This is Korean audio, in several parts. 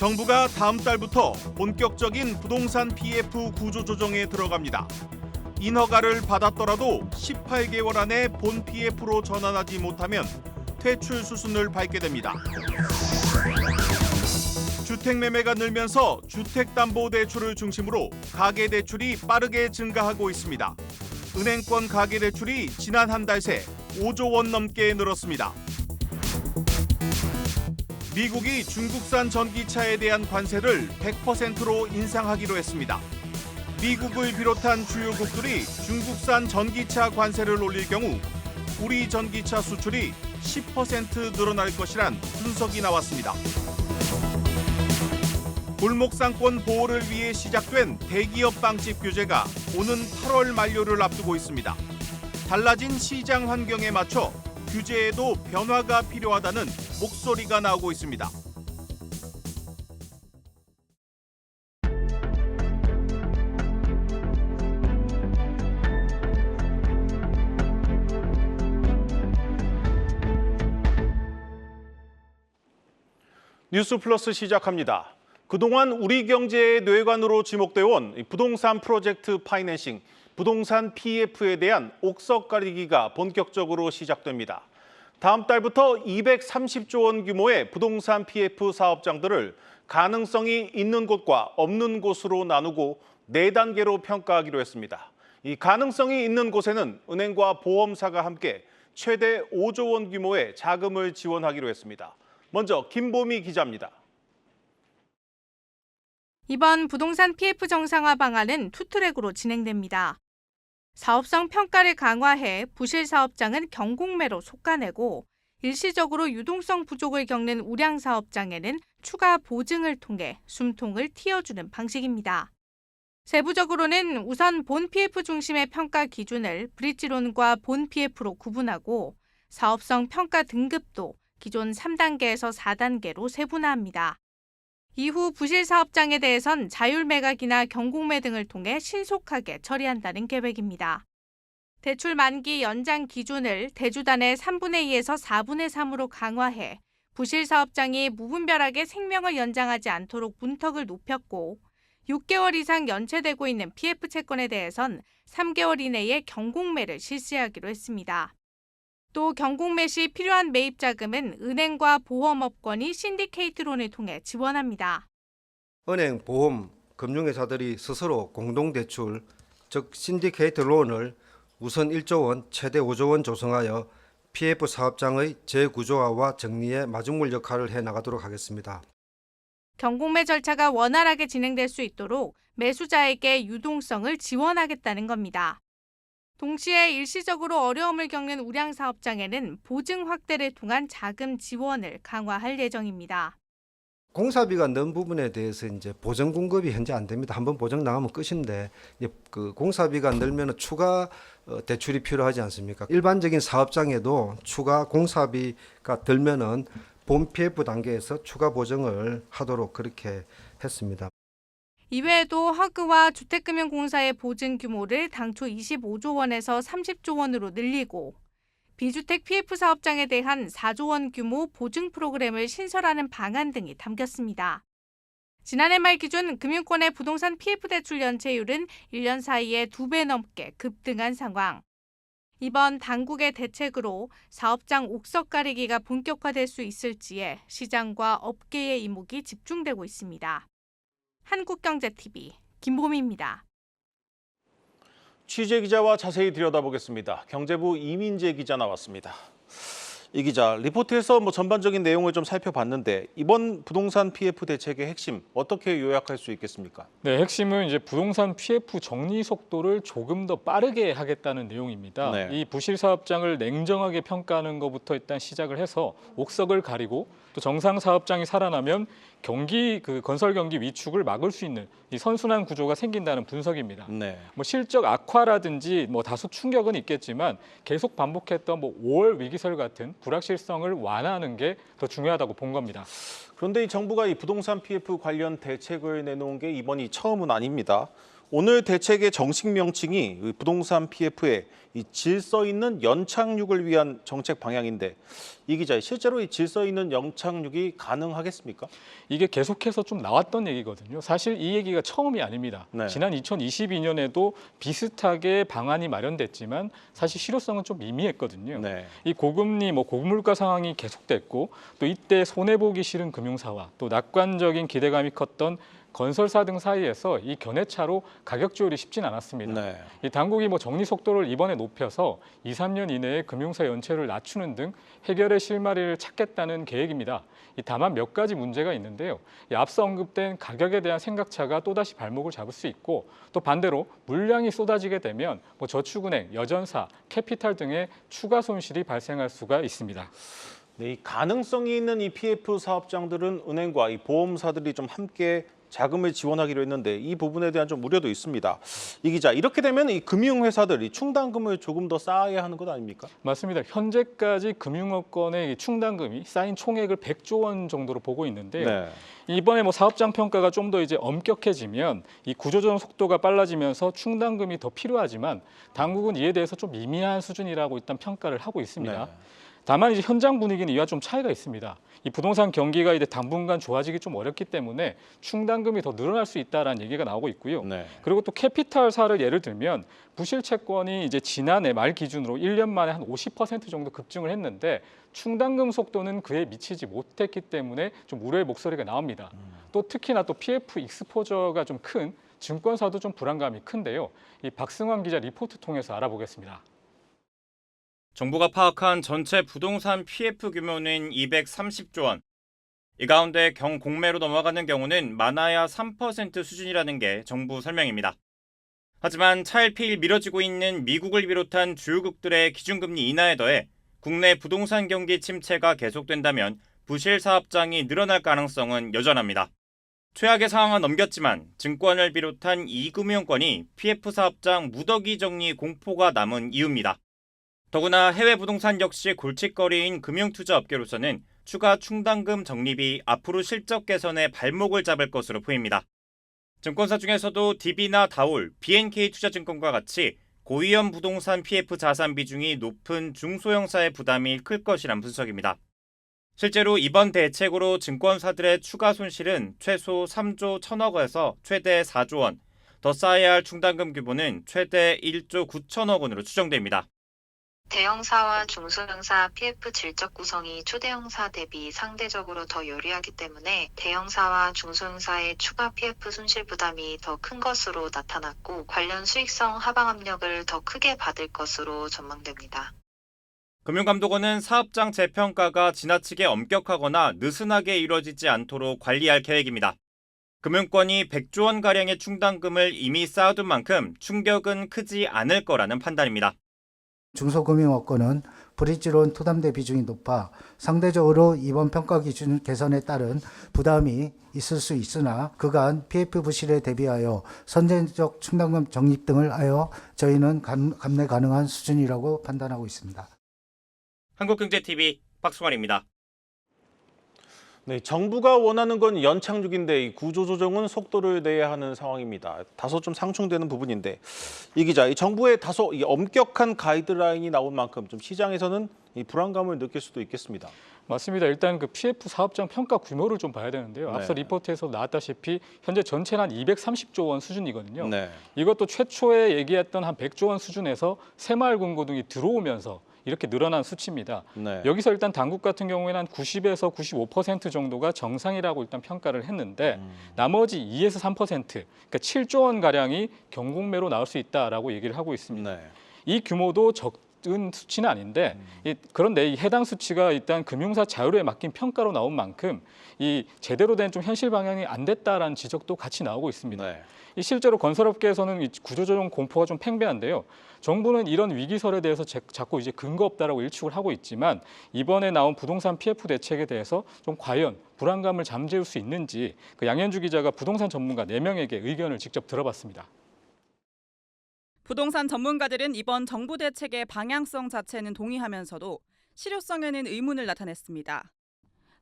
정부가 다음 달부터 본격적인 부동산 PF 구조 조정에 들어갑니다. 인허가를 받았더라도 18개월 안에 본 PF로 전환하지 못하면 퇴출 수순을 밟게 됩니다. 주택 매매가 늘면서 주택담보대출을 중심으로 가계대출이 빠르게 증가하고 있습니다. 은행권 가계대출이 지난 한 달 새 5조 원 넘게 늘었습니다. 미국이 중국산 전기차에 대한 관세를 100%로 인상하기로 했습니다. 미국을 비롯한 주요국들이 중국산 전기차 관세를 올릴 경우 우리 전기차 수출이 10% 늘어날 것이란 분석이 나왔습니다. 골목상권 보호를 위해 시작된 대기업 방집 규제가 오는 8월 만료를 앞두고 있습니다. 달라진 시장 환경에 맞춰 규제에도 변화가 필요하다는 목소리가 나오고 있습니다. 뉴스 플러스 시작합니다. 그동안 우리 경제의 뇌관으로 지목되어 온 부동산 프로젝트 파이낸싱, 부동산 PF에 대한 옥석 가리기가 본격적으로 시작됩니다. 다음 달부터 230조 원 규모의 부동산 PF 사업장들을 가능성이 있는 곳과 없는 곳으로 나누고 4단계로 평가하기로 했습니다. 이 가능성이 있는 곳에는 은행과 보험사가 함께 최대 5조 원 규모의 자금을 지원하기로 했습니다. 먼저 김보미 기자입니다. 이번 부동산 PF 정상화 방안은 투트랙으로 진행됩니다. 사업성 평가를 강화해 부실 사업장은 경공매로 솎아내고 일시적으로 유동성 부족을 겪는 우량 사업장에는 추가 보증을 통해 숨통을 틔워주는 방식입니다. 세부적으로는 우선 본 PF 중심의 평가 기준을 브릿지론과 본 PF로 구분하고 사업성 평가 등급도 기존 3단계에서 4단계로 세분화합니다. 이후 부실 사업장에 대해선 자율 매각이나 경공매 등을 통해 신속하게 처리한다는 계획입니다. 대출 만기 연장 기준을 대주단의 3분의 2에서 4분의 3으로 강화해 부실 사업장이 무분별하게 생명을 연장하지 않도록 문턱을 높였고 6개월 이상 연체되고 있는 PF 채권에 대해선 3개월 이내에 경공매를 실시하기로 했습니다. 또 경공매 시 필요한 매입 자금은 은행과 보험업권이 신디케이트론을 통해 지원합니다. 은행, 보험, 금융회사들이 스스로 공동대출, 즉 신디케이트 론을 우선 1조 원, 최대 5조 원 조성하여 PF 사업장의 재구조화와 정리의 마중물 역할을 해나가도록 하겠습니다. 경공매 절차가 원활하게 진행될 수 있도록 매수자에게 유동성을 지원하겠다는 겁니다. 동시에 일시적으로 어려움을 겪는 우량 사업장에는 보증 확대를 통한 자금 지원을 강화할 예정입니다. 공사비가 는 부분에 대해서 이제 보증 공급이 현재 안 됩니다. 한번 보증 나가면 끝인데 그 공사비가 늘면 추가 대출이 필요하지 않습니까? 일반적인 사업장에도 추가 공사비가 들면은 본 PF 단계에서 추가 보증을 하도록 그렇게 했습니다. 이외에도 허그와 주택금융공사의 보증 규모를 당초 25조 원에서 30조 원으로 늘리고 비주택 PF 사업장에 대한 4조 원 규모 보증 프로그램을 신설하는 방안 등이 담겼습니다. 지난해 말 기준 금융권의 부동산 PF 대출 연체율은 1년 사이에 2배 넘게 급등한 상황. 이번 당국의 대책으로 사업장 옥석 가리기가 본격화될 수 있을지에 시장과 업계의 이목이 집중되고 있습니다. 한국경제TV 김보미입니다. 취재 기자와 자세히 들여다보겠습니다. 경제부 이민재 기자 나왔습니다. 이 기자, 리포트에서 전반적인 내용을 좀 살펴봤는데 이번 부동산 PF 대책의 핵심 어떻게 요약할 수 있겠습니까? 네, 핵심은 이제 부동산 PF 정리 속도를 조금 더 빠르게 하겠다는 내용입니다. 네. 이 부실 사업장을 냉정하게 평가하는 것부터 일단 시작을 해서 옥석을 가리고 또 정상 사업장이 살아나면 건설 경기 위축을 막을 수 있는 이 선순환 구조가 생긴다는 분석입니다. 네. 실적 악화라든지 다소 충격은 있겠지만 계속 반복했던 5월 위기설 같은 불확실성을 완화하는 게 더 중요하다고 본 겁니다. 그런데 이 정부가 이 부동산 PF 관련 대책을 내놓은 게 이번이 처음은 아닙니다. 오늘 대책의 정식 명칭이 부동산 PF의 이 질서 있는 연착륙을 위한 정책 방향인데 이 기자, 실제로 이 질서 있는 연착륙이 가능하겠습니까? 이게 계속해서 좀 나왔던 얘기거든요. 사실 이 얘기가 처음이 아닙니다. 네. 지난 2022년에도 비슷하게 방안이 마련됐지만 사실 실효성은 좀 미미했거든요. 네. 이 고금리, 고물가 상황이 계속됐고 또 이때 손해보기 싫은 금융사와 또 낙관적인 기대감이 컸던 건설사 등 사이에서 이 견해차로 가격 조율이 쉽진 않았습니다. 네. 이 당국이 정리 속도를 이번에 높여서 2, 3년 이내에 금융사 연체를 낮추는 등 해결의 실마리를 찾겠다는 계획입니다. 다만 몇 가지 문제가 있는데요. 앞서 언급된 가격에 대한 생각차가 또다시 발목을 잡을 수 있고 또 반대로 물량이 쏟아지게 되면 저축은행, 여전사, 캐피탈 등의 추가 손실이 발생할 수가 있습니다. 네, 이 가능성이 있는 이 PF 사업장들은 은행과 이 보험사들이 좀 함께 자금을 지원하기로 했는데 이 부분에 대한 좀 우려도 있습니다. 이 기자, 이렇게 되면 이 금융회사들이 충당금을 조금 더 쌓아야 하는 것 아닙니까? 맞습니다. 현재까지 금융업권의 충당금이 쌓인 총액을 100조 원 정도로 보고 있는데요. 네. 이번에 사업장 평가가 좀 더 엄격해지면 이 구조조정 속도가 빨라지면서 충당금이 더 필요하지만 당국은 이에 대해서 좀 미미한 수준이라고 일단 평가를 하고 있습니다. 네. 다만 현장 분위기는 이와 좀 차이가 있습니다. 이 부동산 경기가 당분간 좋아지기 좀 어렵기 때문에 충당금이 더 늘어날 수 있다라는 얘기가 나오고 있고요. 네. 그리고 또 캐피탈사를 예를 들면 부실 채권이 지난해 말 기준으로 1년 만에 한 50% 정도 급증을 했는데 충당금 속도는 그에 미치지 못했기 때문에 좀 우려의 목소리가 나옵니다. 또 특히나 또 PF 익스포저가 좀 큰 증권사도 좀 불안감이 큰데요. 이 박승환 기자 리포트 통해서 알아보겠습니다. 정부가 파악한 전체 부동산 PF 규모는 230조 원. 이 가운데 경공매로 넘어가는 경우는 많아야 3% 수준이라는 게 정부 설명입니다. 하지만 차일피일 미뤄지고 있는 미국을 비롯한 주요국들의 기준금리 인하에 더해 국내 부동산 경기 침체가 계속된다면 부실 사업장이 늘어날 가능성은 여전합니다. 최악의 상황은 넘겼지만 증권을 비롯한 이금융권이 PF 사업장 무더기 정리 공포가 남은 이유입니다. 더구나 해외 부동산 역시 골칫거리인 금융투자업계로서는 추가 충당금 적립이 앞으로 실적 개선에 발목을 잡을 것으로 보입니다. 증권사 중에서도 DB나 다올, BNK투자증권과 같이 고위험 부동산 PF 자산 비중이 높은 중소형사의 부담이 클 것이란 분석입니다. 실제로 이번 대책으로 증권사들의 추가 손실은 최소 3조 1천억 원에서 최대 4조 원, 더 쌓아야 할 충당금 규모는 최대 1조 9천억 원으로 추정됩니다. 대형사와 중소형사 PF 질적 구성이 초대형사 대비 상대적으로 더 유리하기 때문에 대형사와 중소형사의 추가 PF 손실 부담이 더 큰 것으로 나타났고 관련 수익성 하방 압력을 더 크게 받을 것으로 전망됩니다. 금융감독원은 사업장 재평가가 지나치게 엄격하거나 느슨하게 이루어지지 않도록 관리할 계획입니다. 금융권이 100조 원가량의 충당금을 이미 쌓아둔 만큼 충격은 크지 않을 거라는 판단입니다. 중소금융업권은 브릿지론 토담대 비중이 높아 상대적으로 이번 평가 기준 개선에 따른 부담이 있을 수 있으나 그간 PF 부실에 대비하여 선제적 충당금 적립 등을 하여 저희는 감내 가능한 수준이라고 판단하고 있습니다. 한국경제TV 박승환입니다. 네, 정부가 원하는 건 연착륙인데 이 구조조정은 속도를 내야 하는 상황입니다. 다소 좀 상충되는 부분인데 이 기자, 이 정부의 다소 엄격한 가이드라인이 나온 만큼 좀 시장에서는 이 불안감을 느낄 수도 있겠습니다. 맞습니다. 일단 PF 사업장 평가 규모를 좀 봐야 되는데요. 네. 앞서 리포트에서 나왔다시피 현재 전체는 한 230조 원 수준이거든요. 네. 이것도 최초에 얘기했던 한 100조 원 수준에서 새마을금고 등이 들어오면서 이렇게 늘어난 수치입니다. 네. 여기서 일단 당국 같은 경우에는 한 90에서 95% 정도가 정상이라고 일단 평가를 했는데 나머지 2에서 3%, 그러니까 7조 원 가량이 경공매로 나올 수 있다라고 얘기를 하고 있습니다. 네. 이 규모도 적은 수치는 아닌데 그런데 이 해당 수치가 일단 금융사 자율에 맡긴 평가로 나온 만큼 이 제대로 된 좀 현실 방향이 안 됐다라는 지적도 같이 나오고 있습니다. 네. 이 실제로 건설업계에서는 이 구조조정 공포가 좀 팽배한데요. 정부는 이런 위기설에 대해서 자꾸 근거 없다라고 일축을 하고 있지만 이번에 나온 부동산 PF 대책에 대해서 좀 과연 불안감을 잠재울 수 있는지 양현주 기자가 부동산 전문가 4명에게 의견을 직접 들어봤습니다. 부동산 전문가들은 이번 정부 대책의 방향성 자체는 동의하면서도 실효성에는 의문을 나타냈습니다.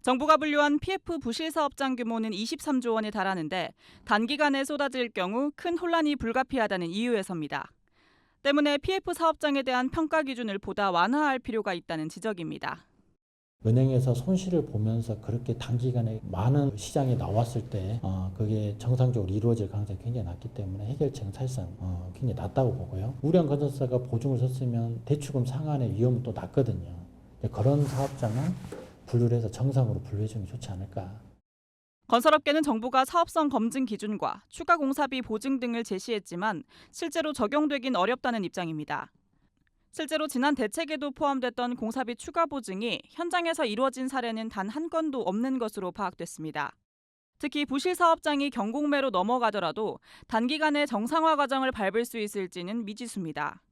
정부가 분류한 PF 부실 사업장 규모는 23조 원에 달하는데 단기간에 쏟아질 경우 큰 혼란이 불가피하다는 이유에서입니다. 때문에 PF 사업장에 대한 평가 기준을 보다 완화할 필요가 있다는 지적입니다. 은행에서 손실을 보면서 그렇게 단기간에 많은 시장에 나왔을 때 그게 정상적으로 이루어질 가능성이 굉장히 낮기 때문에 해결책은 사실상 굉장히 낮다고 보고요. 우량 건설사가 보증을 섰으면 대출금 상환의 위험은 또 낮거든요. 그런 사업장은 분류를 해서 정상으로 분류해 주면 좋지 않을까. 건설업계는 정부가 사업성 검증 기준과 추가 공사비 보증 등을 제시했지만 실제로 적용되긴 어렵다는 입장입니다. 실제로 지난 대책에도 포함됐던 공사비 추가 보증이 현장에서 이루어진 사례는 단 한 건도 없는 것으로 파악됐습니다. 특히 부실 사업장이 경공매로 넘어가더라도 단기간에 정상화 과정을 밟을 수 있을지는 미지수입니다.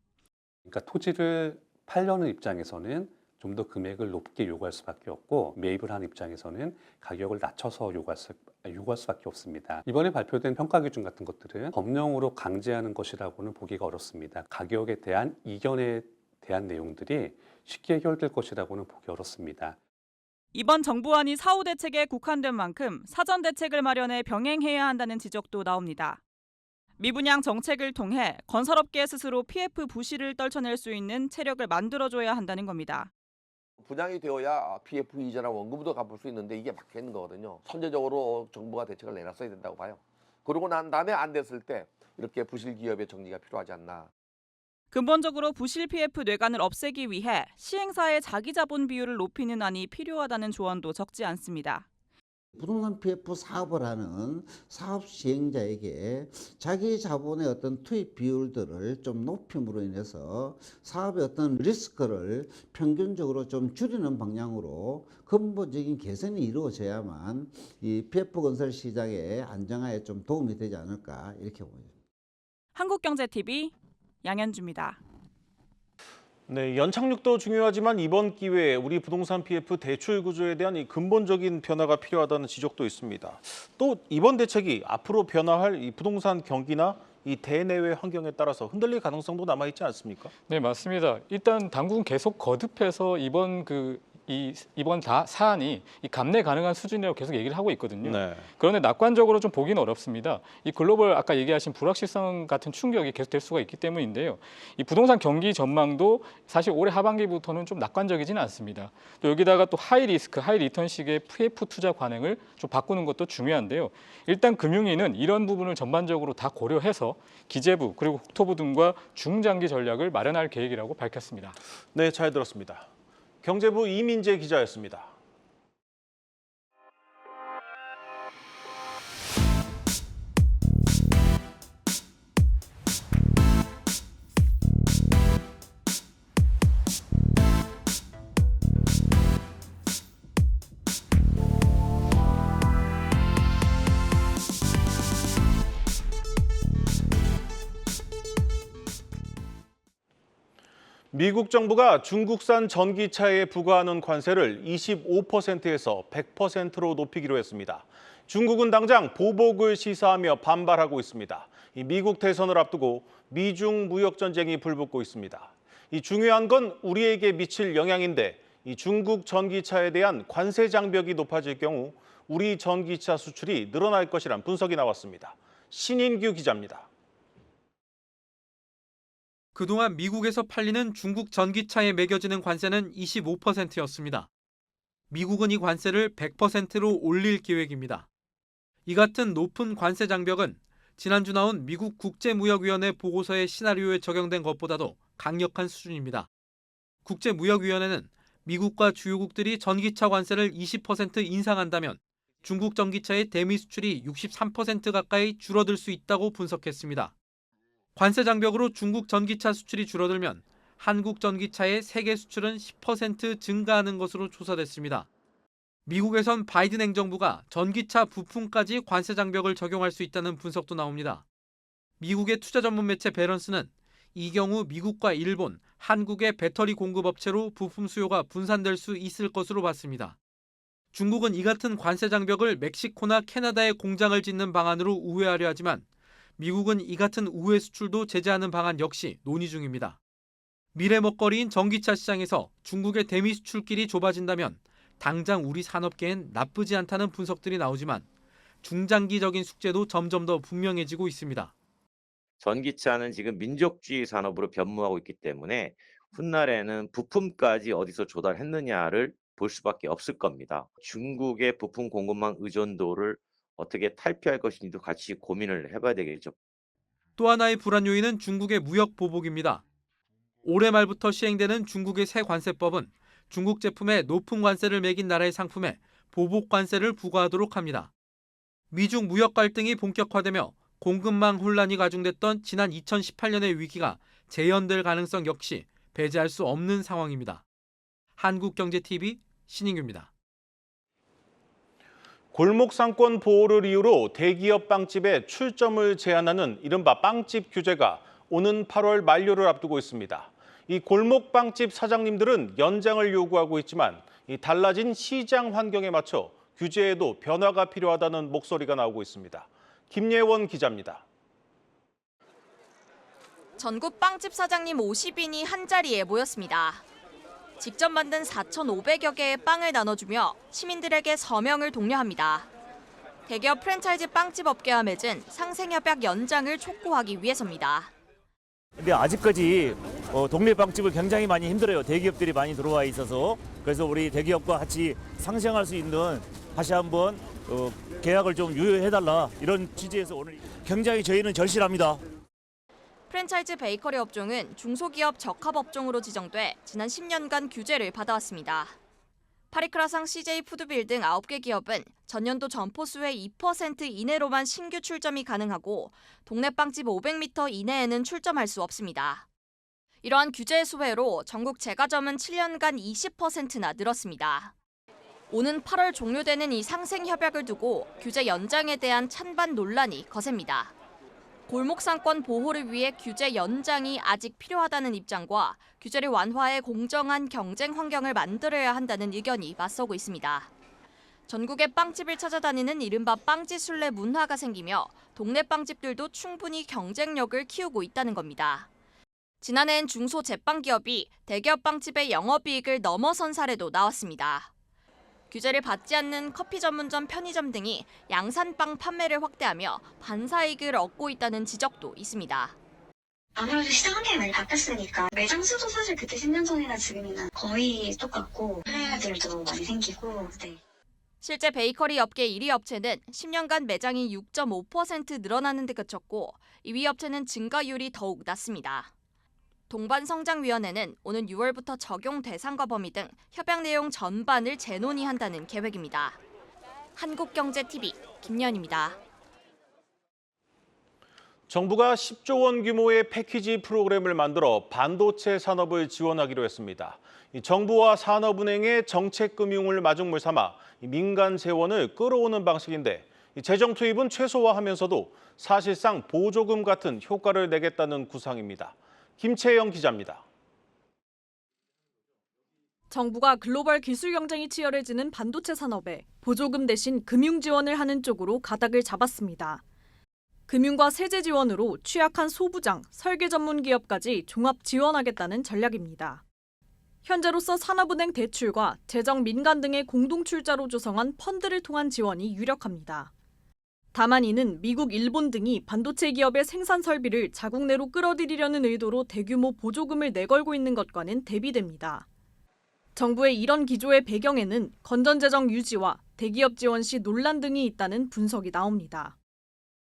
그러니까 토지를 팔려는 입장에서는 좀 더 금액을 높게 요구할 수밖에 없고 매입을 하는 입장에서는 가격을 낮춰서 요구할 수밖에 없습니다. 이번에 발표된 평가 기준 같은 것들은 법령으로 강제하는 것이라고는 보기가 어렵습니다. 가격에 대한 이견에 대한 내용들이 쉽게 해결될 것이라고는 보기 어렵습니다. 이번 정부안이 사후 대책에 국한된 만큼 사전 대책을 마련해 병행해야 한다는 지적도 나옵니다. 미분양 정책을 통해 건설업계 스스로 PF 부실을 떨쳐낼 수 있는 체력을 만들어줘야 한다는 겁니다. 분양이 되어야 PF 이자나 원금도 갚을 수 있는데 이게 막혀 있는 거거든요. 선제적으로 정부가 대책을 내놨어야 된다고 봐요. 그러고 난 다음에 안 됐을 때 이렇게 부실 기업의 정리가 필요하지 않나. 근본적으로 부실 PF 뇌관을 없애기 위해 시행사의 자기자본 비율을 높이는 안이 필요하다는 조언도 적지 않습니다. 부동산 PF 사업을 하는 사업 시행자에게 자기 자본의 어떤 투입 비율들을 좀 높임으로 인해서 사업의 어떤 리스크를 평균적으로 좀 줄이는 방향으로 근본적인 개선이 이루어져야만 이 PF 건설 시장의 안정화에 좀 도움이 되지 않을까 이렇게 보입니다. 한국경제TV 양현주입니다. 네, 연착륙도 중요하지만 이번 기회에 우리 부동산 PF 대출 구조에 대한 이 근본적인 변화가 필요하다는 지적도 있습니다. 또 이번 대책이 앞으로 변화할 이 부동산 경기나 이 대내외 환경에 따라서 흔들릴 가능성도 남아 있지 않습니까? 네, 맞습니다. 일단 당국은 계속 거듭해서 이번 사안이 이 감내 가능한 수준이라고 계속 얘기를 하고 있거든요. 네. 그런데 낙관적으로 좀 보기는 어렵습니다. 이 글로벌 아까 얘기하신 불확실성 같은 충격이 계속 될 수가 있기 때문인데요. 이 부동산 경기 전망도 사실 올해 하반기부터는 좀 낙관적이지는 않습니다. 또 여기다가 또 하이 리스크, 하이 리턴식의 PF 투자 관행을 좀 바꾸는 것도 중요한데요. 일단 금융위는 이런 부분을 전반적으로 다 고려해서 기재부 그리고 국토부 등과 중장기 전략을 마련할 계획이라고 밝혔습니다. 네, 잘 들었습니다. 경제부 이민재 기자였습니다. 미국 정부가 중국산 전기차에 부과하는 관세를 25%에서 100%로 높이기로 했습니다. 중국은 당장 보복을 시사하며 반발하고 있습니다. 이 미국 대선을 앞두고 미중 무역 전쟁이 불붙고 있습니다. 이 중요한 건 우리에게 미칠 영향인데 이 중국 전기차에 대한 관세 장벽이 높아질 경우 우리 전기차 수출이 늘어날 것이란 분석이 나왔습니다. 신인규 기자입니다. 그동안 미국에서 팔리는 중국 전기차에 매겨지는 관세는 25%였습니다. 미국은 이 관세를 100%로 올릴 계획입니다. 이 같은 높은 관세 장벽은 지난주 나온 미국 국제무역위원회 보고서의 시나리오에 적용된 것보다도 강력한 수준입니다. 국제무역위원회는 미국과 주요국들이 전기차 관세를 20% 인상한다면 중국 전기차의 대미 수출이 63% 가까이 줄어들 수 있다고 분석했습니다. 관세 장벽으로 중국 전기차 수출이 줄어들면 한국 전기차의 세계 수출은 10% 증가하는 것으로 조사됐습니다. 미국에선 바이든 행정부가 전기차 부품까지 관세 장벽을 적용할 수 있다는 분석도 나옵니다. 미국의 투자 전문 매체 배런스는 이 경우 미국과 일본, 한국의 배터리 공급 업체로 부품 수요가 분산될 수 있을 것으로 봤습니다. 중국은 이 같은 관세 장벽을 멕시코나 캐나다에 공장을 짓는 방안으로 우회하려 하지만 미국은 이 같은 우회 수출도 제재하는 방안 역시 논의 중입니다. 미래 먹거리인 전기차 시장에서 중국의 대미 수출길이 좁아진다면 당장 우리 산업계엔 나쁘지 않다는 분석들이 나오지만 중장기적인 숙제도 점점 더 분명해지고 있습니다. 전기차는 지금 민족주의 산업으로 변모하고 있기 때문에 훗날에는 부품까지 어디서 조달했느냐를 볼 수밖에 없을 겁니다. 중국의 부품 공급망 의존도를 어떻게 탈피할 것인지도 같이 고민을 해봐야 되겠죠. 또 하나의 불안 요인은 중국의 무역 보복입니다. 올해 말부터 시행되는 중국의 새 관세법은 중국 제품에 높은 관세를 매긴 나라의 상품에 보복 관세를 부과하도록 합니다. 미중 무역 갈등이 본격화되며 공급망 혼란이 가중됐던 지난 2018년의 위기가 재현될 가능성 역시 배제할 수 없는 상황입니다. 한국경제TV 신인규입니다. 골목상권 보호를 이유로 대기업 빵집에 출점을 제한하는 이른바 빵집 규제가 오는 8월 만료를 앞두고 있습니다. 이 골목빵집 사장님들은 연장을 요구하고 있지만 이 달라진 시장 환경에 맞춰 규제에도 변화가 필요하다는 목소리가 나오고 있습니다. 김예원 기자입니다. 전국 빵집 사장님 50인이 한자리에 모였습니다. 직접 만든 4,500여 개의 빵을 나눠주며 시민들에게 서명을 독려합니다. 대기업 프랜차이즈 빵집 업계와 맺은 상생협약 연장을 촉구하기 위해서입니다. 근데 아직까지 동네 빵집을 굉장히 많이 힘들어요. 대기업들이 많이 들어와 있어서. 그래서 우리 대기업과 같이 상생할 수 있는 다시 한번 계약을 좀 유예해달라 이런 취지에서 오늘 굉장히 저희는 절실합니다. 프랜차이즈 베이커리 업종은 중소기업 적합업종으로 지정돼 지난 10년간 규제를 받아왔습니다. 파리크라상 CJ 푸드빌 등 9개 기업은 전년도 점포 수의 2% 이내로만 신규 출점이 가능하고 동네 빵집 500m 이내에는 출점할 수 없습니다. 이러한 규제 수혜로 전국 제과점은 7년간 20%나 늘었습니다. 오는 8월 종료되는 이 상생협약을 두고 규제 연장에 대한 찬반 논란이 거셉니다. 골목상권 보호를 위해 규제 연장이 아직 필요하다는 입장과 규제를 완화해 공정한 경쟁 환경을 만들어야 한다는 의견이 맞서고 있습니다. 전국의 빵집을 찾아다니는 이른바 빵지술래 문화가 생기며 동네 빵집들도 충분히 경쟁력을 키우고 있다는 겁니다. 지난해엔 중소 제빵 기업이 대기업 빵집의 영업이익을 넘어선 사례도 나왔습니다. 규제를 받지 않는 커피 전문점, 편의점 등이 양산빵 판매를 확대하며 반사이익을 얻고 있다는 지적도 있습니다. 아무래도 시장 환경이 많이 바뀌었으니까 매장 수도 사실 그때 10년 전이나 지금이나 거의 똑같고 플레이어들도 많이 생기고. 네. 실제 베이커리 업계 1위 업체는 10년간 매장이 6.5% 늘어나는 데 그쳤고 2위 업체는 증가율이 더욱 낮습니다. 동반성장위원회는 오는 6월부터 적용 대상과 범위 등 협약 내용 전반을 재논의한다는 계획입니다. 한국경제TV 김연입니다. 정부가 10조 원 규모의 패키지 프로그램을 만들어 반도체 산업을 지원하기로 했습니다. 정부와 산업은행의 정책금융을 마중물 삼아 민간 재원을 끌어오는 방식인데 재정 투입은 최소화하면서도 사실상 보조금 같은 효과를 내겠다는 구상입니다. 김채영 기자입니다. 정부가 글로벌 기술 경쟁이 치열해지는 반도체 산업에 보조금 대신 금융 지원을 하는 쪽으로 가닥을 잡았습니다. 금융과 세제 지원으로 취약한 소부장, 설계 전문 기업까지 종합 지원하겠다는 전략입니다. 현재로서 산업은행 대출과 재정 민간 등의 공동 출자로 조성한 펀드를 통한 지원이 유력합니다. 다만 이는 미국, 일본 등이 반도체 기업의 생산 설비를 자국 내로 끌어들이려는 의도로 대규모 보조금을 내걸고 있는 것과는 대비됩니다. 정부의 이런 기조의 배경에는 건전재정 유지와 대기업 지원 시 논란 등이 있다는 분석이 나옵니다.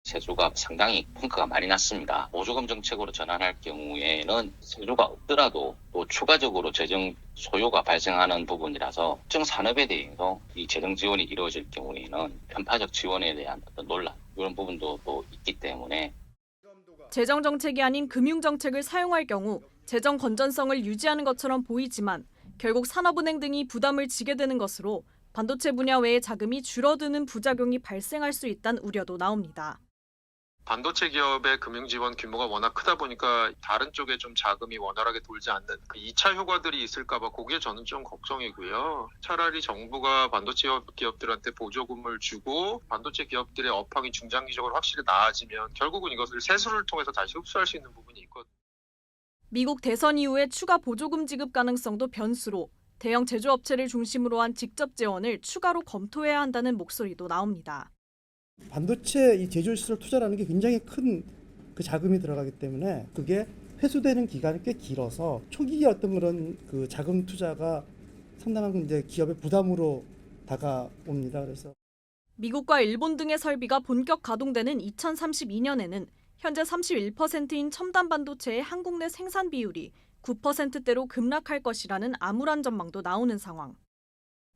세수가 상당히 펑크가 많이 났습니다. 보조금 정책으로 전환할 경우에는 세수가 없더라도 또 추가적으로 재정 소요가 발생하는 부분이라서 특정 산업에 대해서 이 재정 지원이 이루어질 경우에는 편파적 지원에 대한 어떤 논란 이런 부분도 또 있기 때문에 재정 정책이 아닌 금융 정책을 사용할 경우 재정 건전성을 유지하는 것처럼 보이지만 결국 산업은행 등이 부담을 지게 되는 것으로 반도체 분야 외의 자금이 줄어드는 부작용이 발생할 수 있다는 우려도 나옵니다. 반도체 기업의 금융 지원 규모가 워낙 크다 보니까 다른 쪽에 좀 자금이 원활하게 돌지 않는 그 2차 효과들이 있을까 봐 그게 저는 좀 걱정이고요. 차라리 정부가 반도체 기업들한테 보조금을 주고 반도체 기업들의 업황이 중장기적으로 확실히 나아지면 결국은 이것을 세수를 통해서 다시 흡수할 수 있는 부분이 있거든요. 미국 대선 이후에 추가 보조금 지급 가능성도 변수로 대형 제조업체를 중심으로 한 직접 지원을 추가로 검토해야 한다는 목소리도 나옵니다. 반도체 이 제조시설 투자라는 게 굉장히 큰 그 자금이 들어가기 때문에 그게 회수되는 기간이 꽤 길어서 초기에 어떤 그런 그 자금 투자가 상당한 이제 기업의 부담으로 다가옵니다. 그래서 미국과 일본 등의 설비가 본격 가동되는 2032년에는 현재 31%인 첨단 반도체의 한국 내 생산 비율이 9%대로 급락할 것이라는 암울한 전망도 나오는 상황.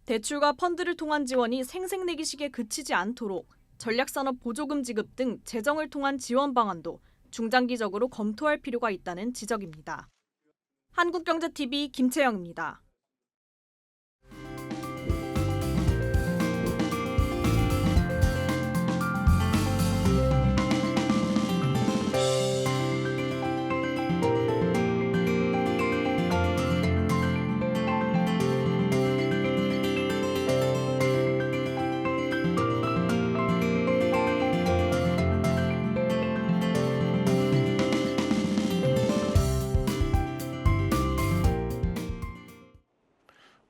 대출과 펀드를 통한 지원이 생색내기식에 그치지 않도록 전략산업 보조금 지급 등 재정을 통한 지원 방안도 중장기적으로 검토할 필요가 있다는 지적입니다. 한국경제TV 김채영입니다.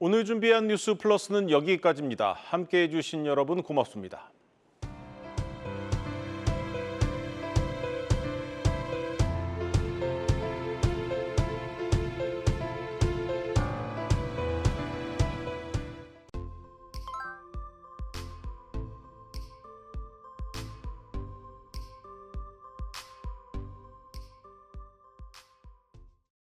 오늘 준비한 뉴스 플러스는 여기까지입니다. 함께해 주신 여러분 고맙습니다.